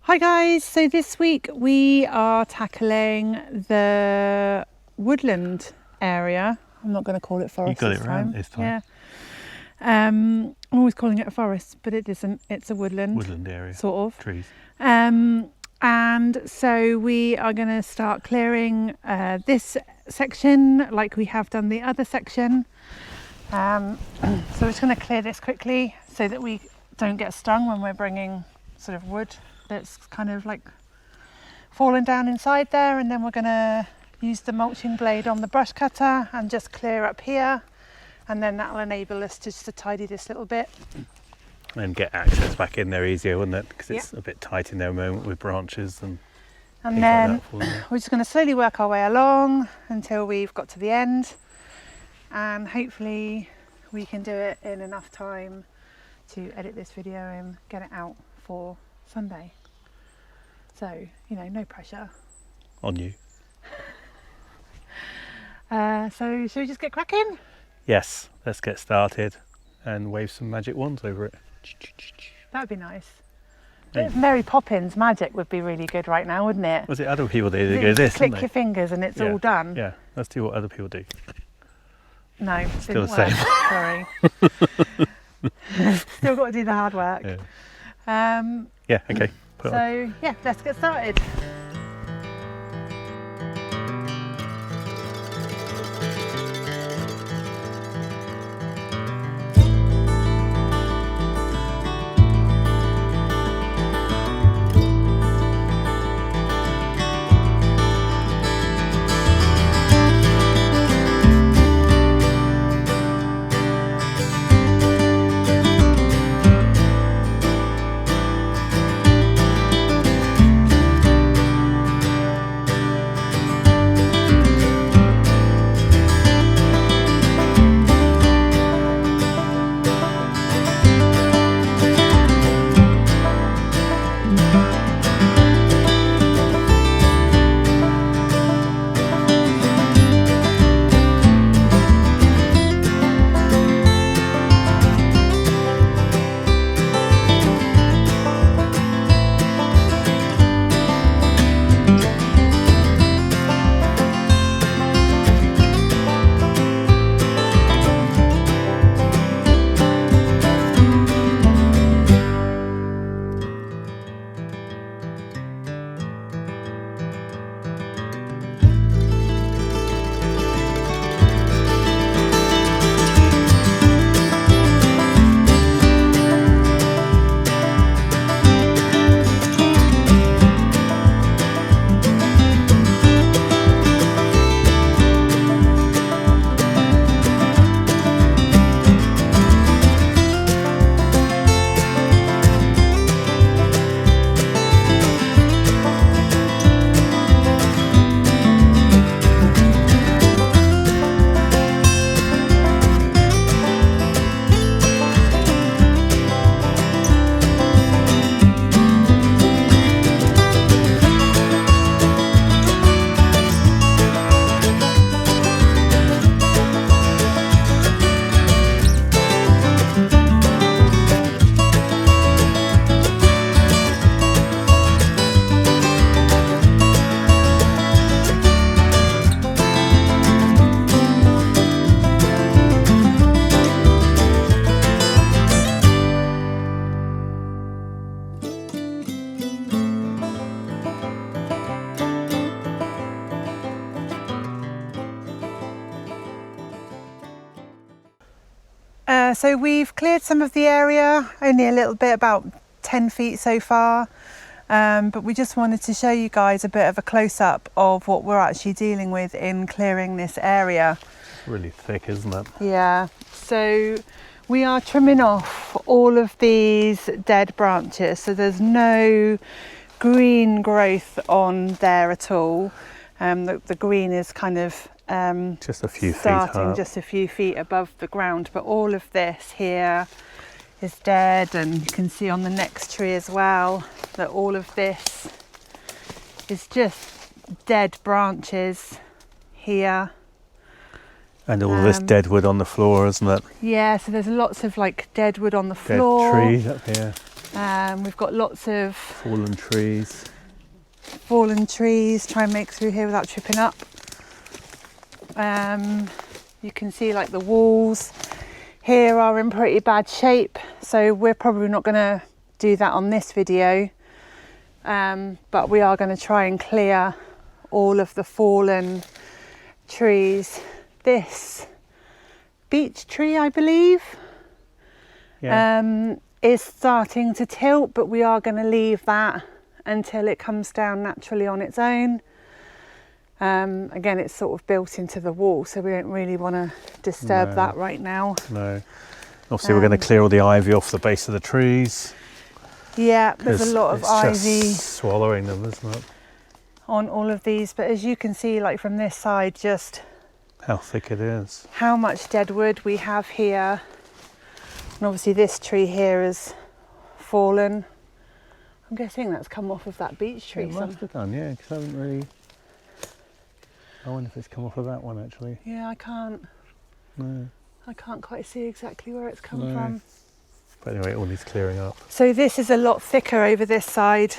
Hi guys, so this week we are tackling the woodland area. I'm not going to call it forest You got this it right time. this time. Yeah. I'm always calling it a forest, but it isn't. It's a woodland Area. sort of. Trees. And so we are going to start clearing this section like we have done the other section. So we're just going to clear this quickly so that we don't get stung when we're bringing sort of wood that's kind of like fallen down inside there, and then we're going to use the mulching blade on the brush cutter and just clear up here, and then that will enable us just to tidy this little bit And get access back in there easier, wouldn't it? Because it's a bit tight in there at the moment with branches and then like we're just going to slowly work our way along until we've got to the end, and hopefully we can do it in enough time to edit this video and get it out for Sunday. So, no pressure on you. So should we just get cracking? Yes, let's get started and wave some magic wands over it. That would be nice. Mary Poppins magic would be really good right now, wouldn't it? Was it other people do? They go this, click your fingers and it's all done. Yeah, let's do what other people do. No, still the same. Sorry. Still got to do the hard work. Yeah, okay. Let's get started. So we've cleared some of the area, only a little bit, about 10 feet so far, but we just wanted to show you guys a bit of a close-up of what we're actually dealing with in clearing this area. It's really thick, isn't it? Yeah, so we are trimming off all of these dead branches, so there's no green growth on there at all. The green is kind of just a few starting feet just a few feet above the ground, but all of this here is dead, and you can see on the next tree as well that all of this is just dead branches here. And all this dead wood on the floor, isn't it? Yeah, so there's lots of like dead wood on the floor. Dead trees up here. We've got lots of Fallen trees. Try and make through here without tripping up. You can see like the walls here are in pretty bad shape, so we're probably not going to do that on this video, but we are going to try and clear all of the fallen trees. This beech tree, I believe, is starting to tilt, but we are going to leave that until it comes down naturally on its own. Again, it's sort of built into the wall, so we don't really want to disturb that right now. No. Obviously, we're going to clear all the ivy off the base of the trees. Yeah, there's a lot of ivy just swallowing them, isn't it? On all of these, but as you can see, like from this side, just how thick it is. How much dead wood we have here. And obviously this tree here has fallen. I'm guessing that's come off of that beech tree. It must have done, yeah, because I haven't really... I wonder if it's come off of that one, actually. Yeah, I can't quite see exactly where it's come from. But anyway, it all needs clearing up. So this is a lot thicker over this side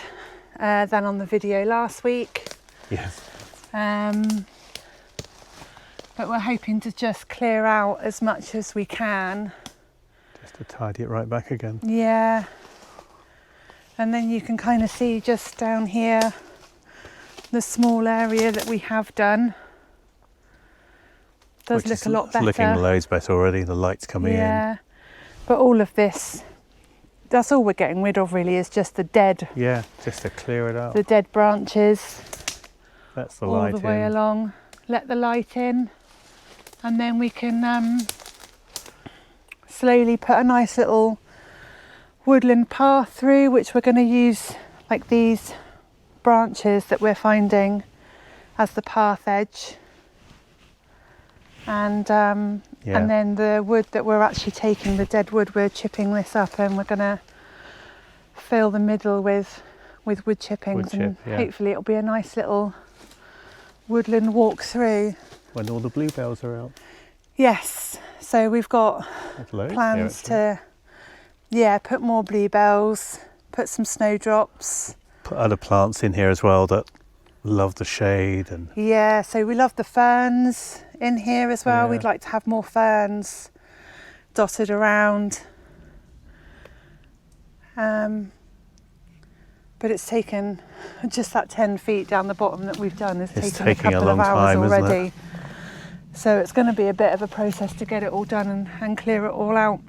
than on the video last week. Yes. But we're hoping to just clear out as much as we can. Just to tidy it right back again. Yeah. And then you can kind of see just down here the small area that we have done. Does look a lot better. It's looking loads better already, the light's coming in. Yeah, but all of this, that's all we're getting rid of really, is just the dead. Yeah, just to clear it out. The dead branches. That's the light in. All the way along. Let the light in, and then we can slowly put a nice little woodland path through, which we're going to use like these branches that we're finding as the path edge, and then the wood that we're actually taking, the dead wood, we're chipping this up, and we're going to fill the middle with wood chippings, hopefully it'll be a nice little woodland walk through when all the bluebells are out. Yes, so we've got plans to put more bluebells, put some snowdrops, put other plants in here as well that love the shade. And so we love the ferns in here as well. We'd like to have more ferns dotted around, but it's taken just that 10 feet down the bottom that we've done has taken a couple of hours already, so it's going to be a bit of a process to get it all done and clear it all out,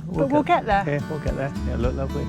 but we'll get there. Yeah, we'll get there. Yeah, look lovely.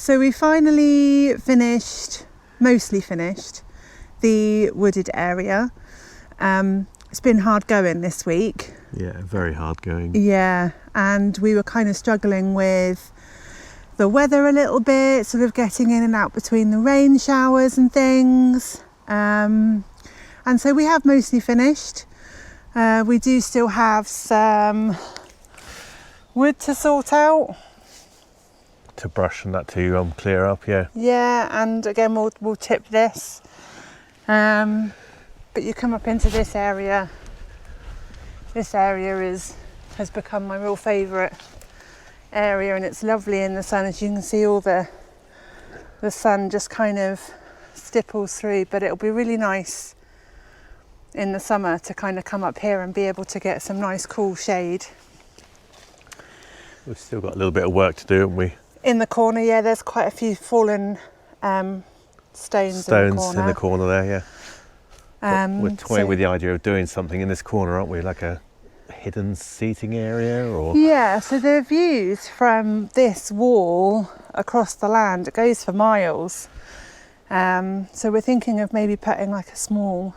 So we finally mostly finished the wooded area. It's been hard going this week. Yeah, very hard going. Yeah, and we were kind of struggling with the weather a little bit, sort of getting in and out between the rain showers and things. And so we have mostly finished. We do still have some wood to sort out. To brush and that to clear up, yeah. Yeah, and again we'll tip this. But you come up into this area. This area has become my real favourite area, and it's lovely in the sun. As you can see, all the sun just kind of stipples through, but it'll be really nice in the summer to kind of come up here and be able to get some nice cool shade. We've still got a little bit of work to do, haven't we? In the corner, yeah, there's quite a few fallen stones in the corner there, yeah. We're toying with the idea of doing something in this corner, aren't we? Like a hidden seating area, or? Yeah, so the views from this wall across the land, it goes for miles. So we're thinking of maybe putting like a small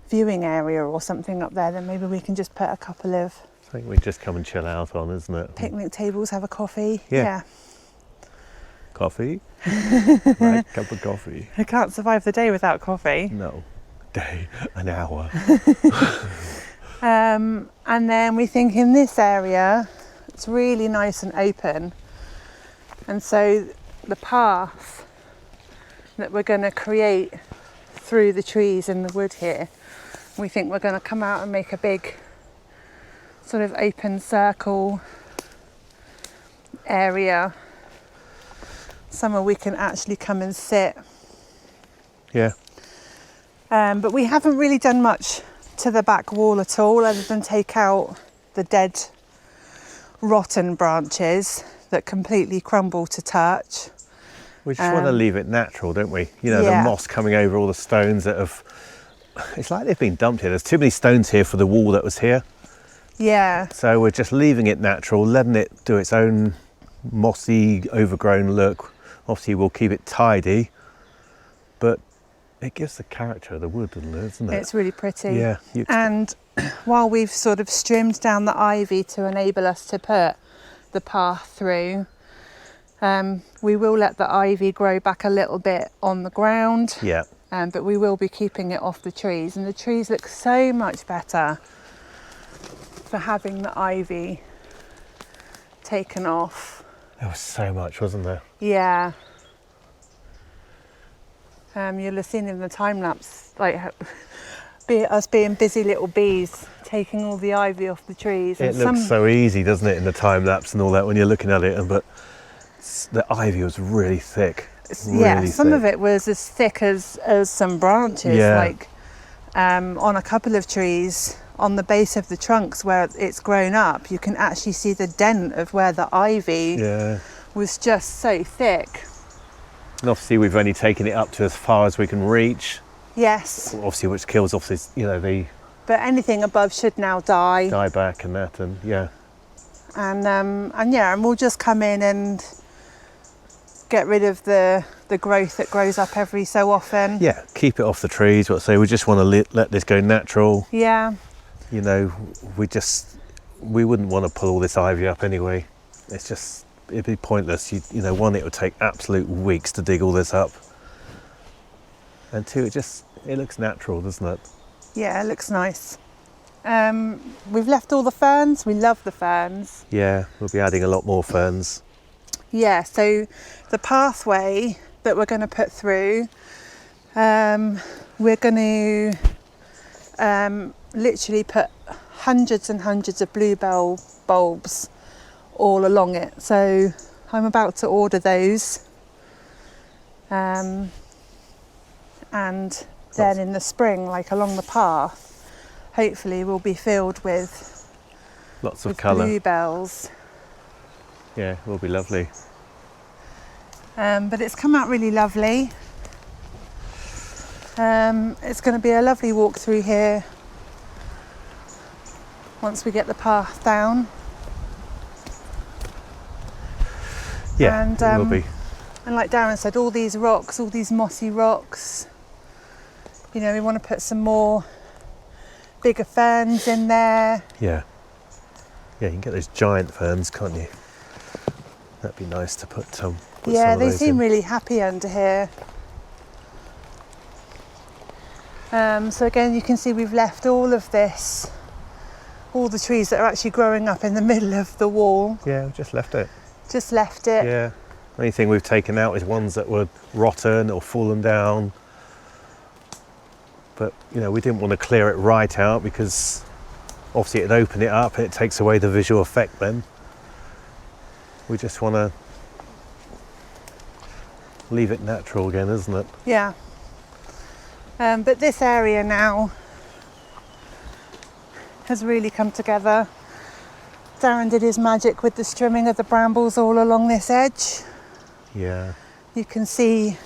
viewing area or something up there. Then maybe we can just put a couple of... I think we just come and chill out on, isn't it? Picnic tables, have a coffee. Yeah. Coffee? Right, cup of coffee. I can't survive the day without coffee. No. Day, an hour. And then we think in this area, it's really nice and open. And so the path that we're going to create through the trees in the wood here, we think we're going to come out and make a big sort of open circle area. Somewhere we can actually come and sit. Yeah. But we haven't really done much to the back wall at all, other than take out the dead, rotten branches that completely crumble to touch. We just want to leave it natural, don't we? You know, yeah. The moss coming over all the stones that have... It's like they've been dumped here. There's too many stones here for the wall that was here. Yeah. So we're just leaving it natural, letting it do its own mossy, overgrown look. Obviously, we'll keep it tidy, but it gives the character of the wood, doesn't it? It's really pretty. Yeah. And while we've sort of trimmed down the ivy to enable us to put the path through, we will let the ivy grow back a little bit on the ground. Yeah. But we will be keeping it off the trees, and the trees look so much better for having the ivy taken off. There was so much, wasn't there? Yeah. You'll have seen in the time lapse, like us being busy little bees taking all the ivy off the trees. It looks so easy, doesn't it, in the time lapse and all that when you're looking at it? But the ivy was really thick. Some of it was as thick as some branches. Yeah. Like on a couple of trees, on the base of the trunks where it's grown up, you can actually see the dent of where the ivy was just so thick. And obviously we've only taken it up to as far as we can reach. Yes. Obviously, which kills off this, the... But anything above should now die. Die back and that, and yeah. And we'll just come in and get rid of the growth that grows up every so often. Yeah, keep it off the trees. What I say, we just want to let this go natural. Yeah. You know, we wouldn't want to pull all this ivy up anyway. It'd be pointless. It would take absolute weeks to dig all this up. And two, it looks natural, doesn't it? Yeah, it looks nice. We've left all the ferns. We love the ferns. Yeah, we'll be adding a lot more ferns. Yeah, so the pathway that we're going to put through, we're going to literally put hundreds and hundreds of bluebell bulbs all along it. So I'm about to order those. And then in the spring, like along the path, hopefully will be filled with lots of colour. Bluebells. Yeah, it will be lovely. But it's come out really lovely. It's going to be a lovely walk through here once we get the path down. Yeah, And it will be. And like Darren said, all these rocks, all these mossy rocks, you know, we want to put some more bigger ferns in there. Yeah. Yeah, you can get those giant ferns, can't you? That'd be nice to put some Yeah, of they those seem in. really happy under here. So again, you can see we've left all of this, all the trees that are actually growing up in the middle of the wall. Yeah, we've just left it. Just left it. Yeah. Only thing we've taken out is ones that were rotten or fallen down. But, you know, we didn't want to clear it right out because obviously it'd open it up and it takes away the visual effect then. We just want to leave it natural again, isn't it? Yeah. But this area now has really come together. Darren did his magic with the strimming of the brambles all along this edge. Yeah. You can see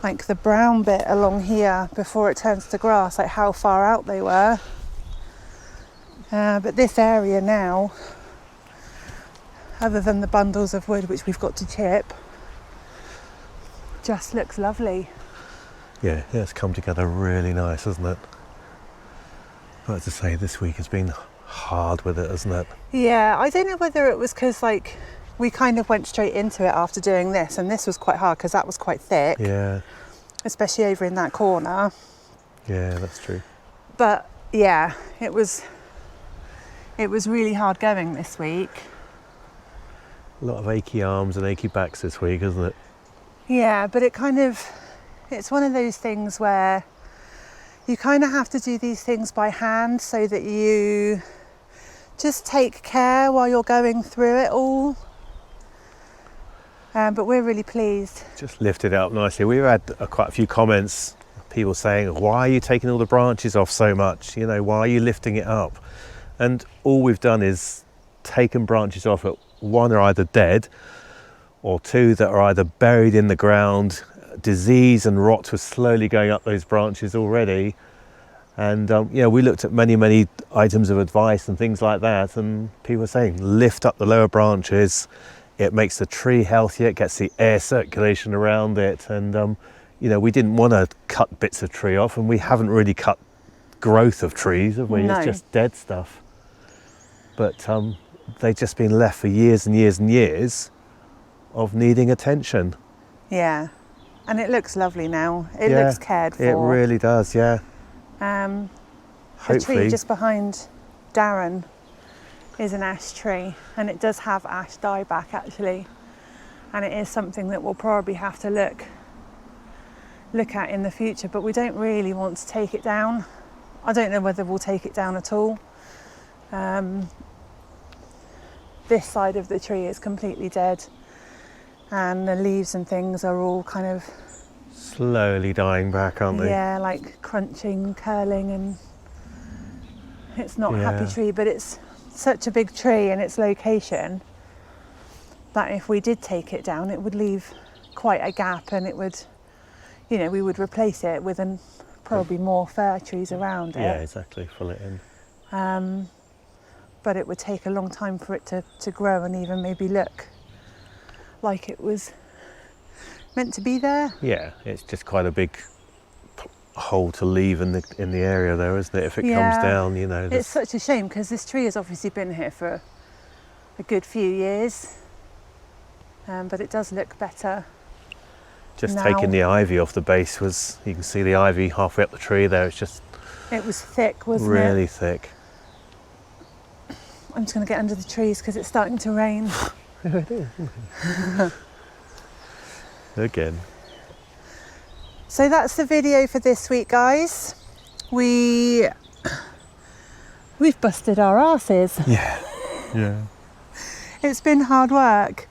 like the brown bit along here before it turns to grass, like how far out they were. But this area now, other than the bundles of wood which we've got to chip, just looks lovely. Yeah, it's come together really nice, hasn't it? But as I say, this week has been hard with it, hasn't it? Yeah, I don't know whether it was because like we kind of went straight into it after doing this, and this was quite hard because that was quite thick. Yeah. Especially over in that corner. Yeah, that's true. But yeah, it was really hard going this week. A lot of achy arms and achy backs this week, isn't it? Yeah, but it's one of those things where you kind of have to do these things by hand so that you just take care while you're going through it all. But we're really pleased. Just lifted it up nicely. We've had quite a few comments, people saying, why are you taking all the branches off so much? You know, why are you lifting it up? And all we've done is taken branches off that one are either dead or two that are either buried in the ground. Disease and rot was slowly going up those branches already. And you know, we looked at many items of advice and things like that, and people were saying, lift up the lower branches. It makes the tree healthier, it gets the air circulation around it. And, you know, we didn't want to cut bits of tree off, and we haven't really cut growth of trees, have we? No. It's just dead stuff. But they've just been left for years and years and years of needing attention. Yeah, and it looks lovely now. It looks cared for. It really does, yeah. The Hopefully. tree just behind Darren is an ash tree, and it does have ash dieback actually, and it is something that we'll probably have to look at in the future, but we don't really want to take it down. I don't know whether we'll take it down at all. This side of the tree is completely dead, and the leaves and things are all kind of Slowly dying back, aren't they? yeah, like crunching, curling, and it's not a happy tree, but it's such a big tree in its location that if we did take it down, it would leave quite a gap, and it would, you know, we would replace it with probably more fir trees around it. Yeah, exactly, fill it in. But it would take a long time for it to grow and even maybe look like it was meant to be there. Yeah, it's just quite a big hole to leave in the area there, isn't it? If it comes down, you know. It's such a shame because this tree has obviously been here for a good few years, but it does look better. Just now. taking the ivy off the base you can see the ivy halfway up the tree there. It's just It was thick, wasn't really it? thick. I'm just going to get under the trees because it's starting to rain. Again. So that's the video for this week, guys. We've busted our asses. Yeah. It's been hard work.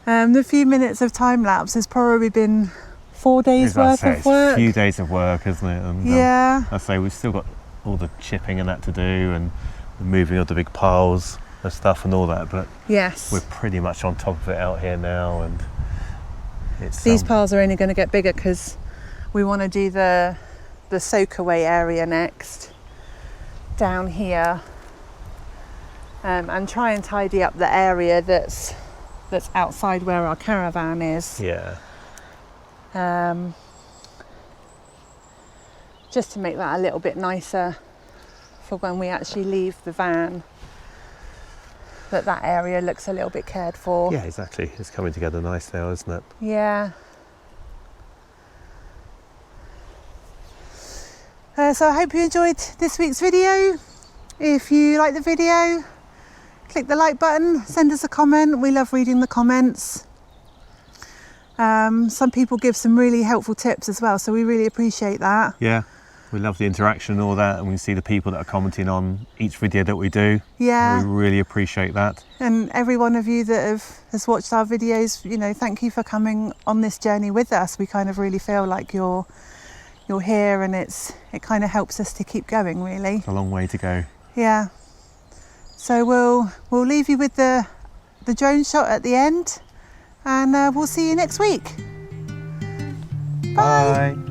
The few minutes of time lapse has probably been 4 days worth of work. It's a few days of work, isn't it? And, yeah. I say we've still got all the chipping and that to do, and the moving of the big piles of stuff and all that. But yes, we're pretty much on top of it out here now, and it's these piles are only going to get bigger because we want to do the soak away area next down here, and try and tidy up the area that's that's outside where our caravan is. Yeah. Just to make that a little bit nicer for when we actually leave the van, that area looks a little bit cared for. Yeah, exactly. It's coming together nice now, isn't it? Yeah. So I hope you enjoyed this week's video. If you like the video, click the like button, send us a comment. We love reading the comments. Some people give some really helpful tips as well, so we really appreciate that. Yeah. We love the interaction and all that, and we see the people that are commenting on each video that we do. Yeah. We really appreciate that. And every one of you that has watched our videos, you know, thank you for coming on this journey with us. We kind of really feel like you're here, and it kind of helps us to keep going, really. It's a long way to go. Yeah. So we'll leave you with the drone shot at the end, and we'll see you next week. Bye. Bye.